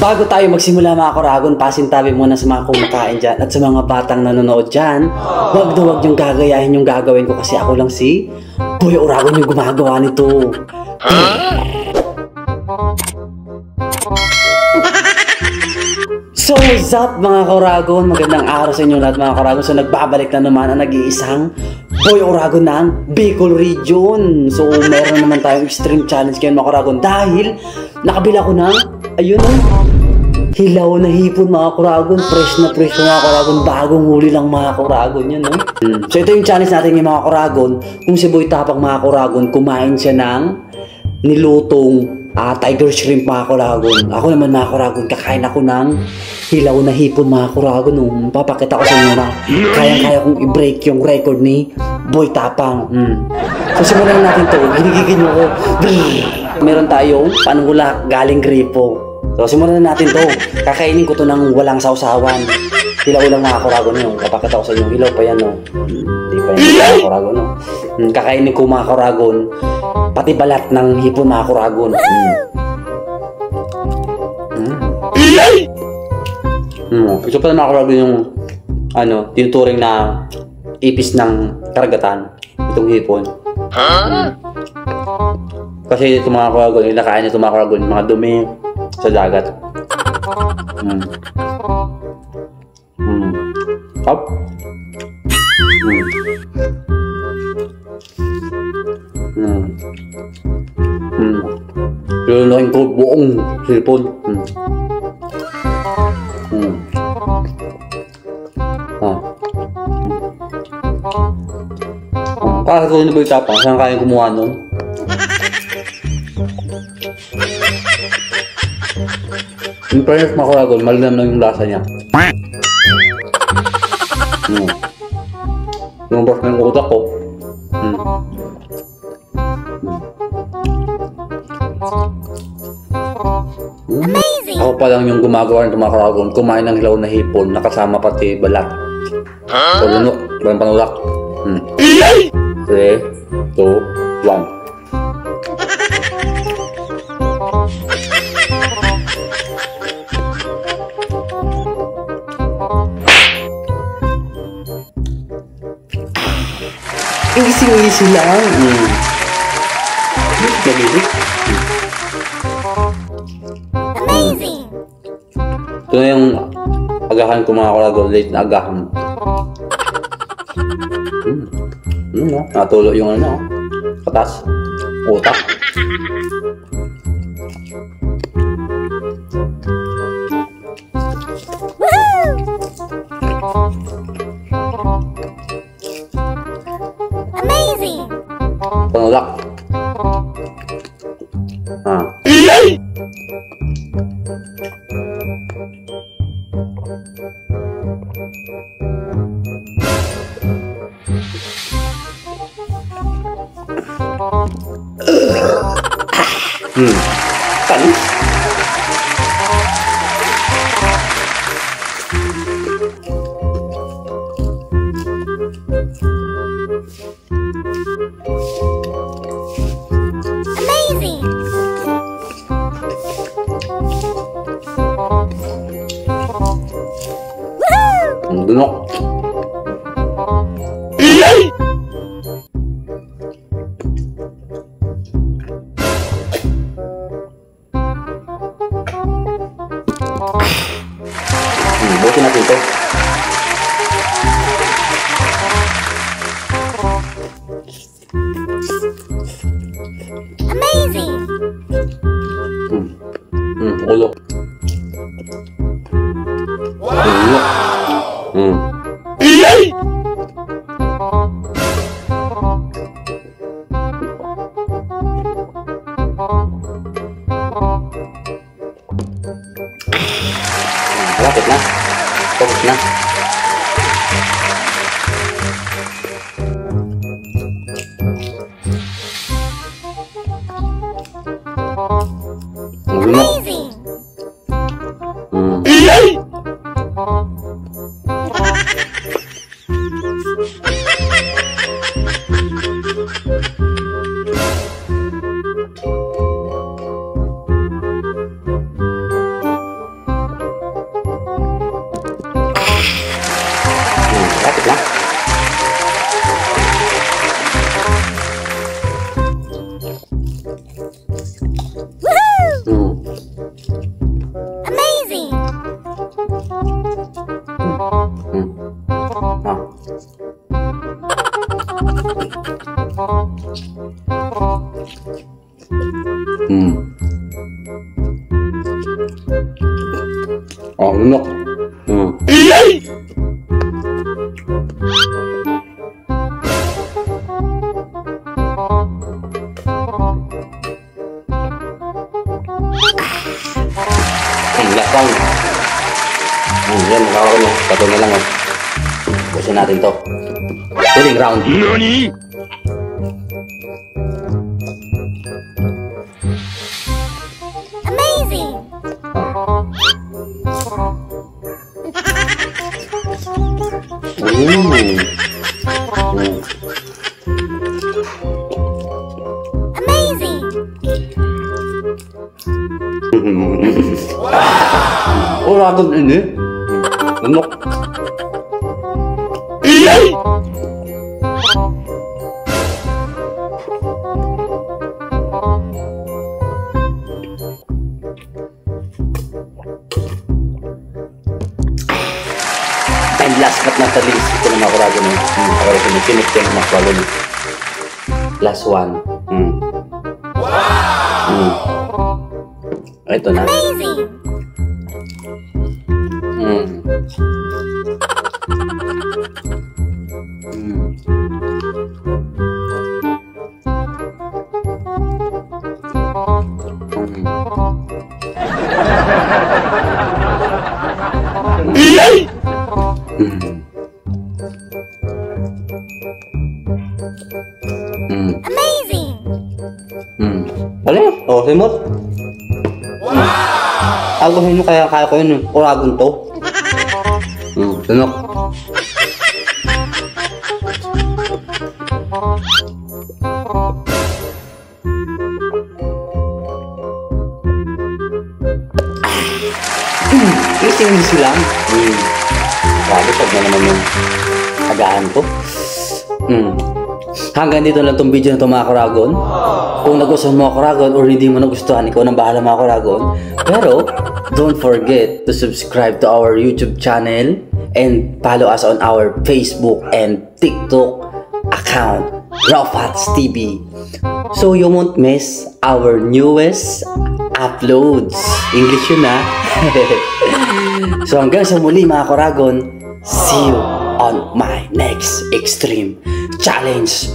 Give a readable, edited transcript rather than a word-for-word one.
Bago tayo magsimula mga Kuragon, pasintabi muna sa mga kumakain dyan at sa mga batang nanonood dyan. Huwag na huwag yung gagayahin yung gagawin ko kasi ako lang si Boy Uragon yung gumagawa nito. So what's up mga Kuragon? Magandang araw sa inyo lahat mga Kuragon. So nagbabalik na naman ang nag-iisang Boy Uragon ng Bicol Region. So meron naman tayong extreme challenge ngayon mga Kuragon dahil nakabila ko ng ayun hilaw na hipon mga Kuragon. Fresh na mga Kuragon. Bagong huli lang mga Kuragon yun So ito yung challenge natin ng mga Kuragon. Kung si Boy Tapang mga Kuragon kumain siya ng nilutong tiger shrimp mga Kuragon. Ako naman mga Kuragon kakain ako ng hilaw na hipon mga Kuragon. Papakita ko sa inyo na kayang-kaya kong i-break yung record ni Boy Tapang. So simulan natin to. Ginigigin nyo ko. Meron tayong panungulak galing gripo. So simulan natin to. Kakainin ko to ng walang sausawan. Hilaw lang mga Kuragon yung papakita ko sa inyo. Hilaw pa yan hindi pa yan mga Kuragon kakainin ko mga Kuragon pati balat ng hipon mga Kuragon. Ito pa mga Kuragon yung tinuturing na ipis ng karagatan itong hipon. Kasi ito mga Kuragon, nilakain ito mga Kuragon, mga dumi sa dagat. Up. Lulunukin ko buong hipon. Kaya ko yung Boy Tapang, saan kaya kumuha nun? Yung fairness mga Kuragon, malinam lang yung lasa niya. Lumabas na yung utak ko. Ako pa lang yung gumagawa ng mga Kuragon, kumain ng hilaw na hipon, nakasama pati balat. So lunok, walang panulak. 3, 2, 1. Easy lang. Amazing. Ito na yung agahan ko mga Kuragon, late na agahan. Natulo yung patas, utak. Amazing! Panulak. Panis. Amazing! Dunok. Bukin natin ito. Amazing! Ulo. Wow! Lapit na. Focus na. Amazing! Oh, lunok. Last round. Yan, nakakaroon niya. Tato na lang, oh. Busin natin to. Huling round. NANI?! Amazing! Amazing! Uragon ini. Lunok. And last but not the least, ito na mga kuragon eh. Para pinipinik ko ng mga kuragon. Last one. Ito na. Amazing! Amazing! Ano yun? Oh, simot. Ako sa inyo kaya ko yun. Uragon to. Tunok. Easy lang. Grabe, pag na naman yung agaan ko. Hanggang dito lang itong video na ito mga kuragon. Kung nagustuhan mo mga kuragon or hindi mo nagustuhan, ikaw nang bahala mga kuragon. Pero, don't forget to subscribe to our YouTube channel and follow us on our Facebook and TikTok account, Rawfats TV. So you won't miss our newest uploads. English yun ha. So hanggang sa muli mga kuragon, see you on my next extreme challenge.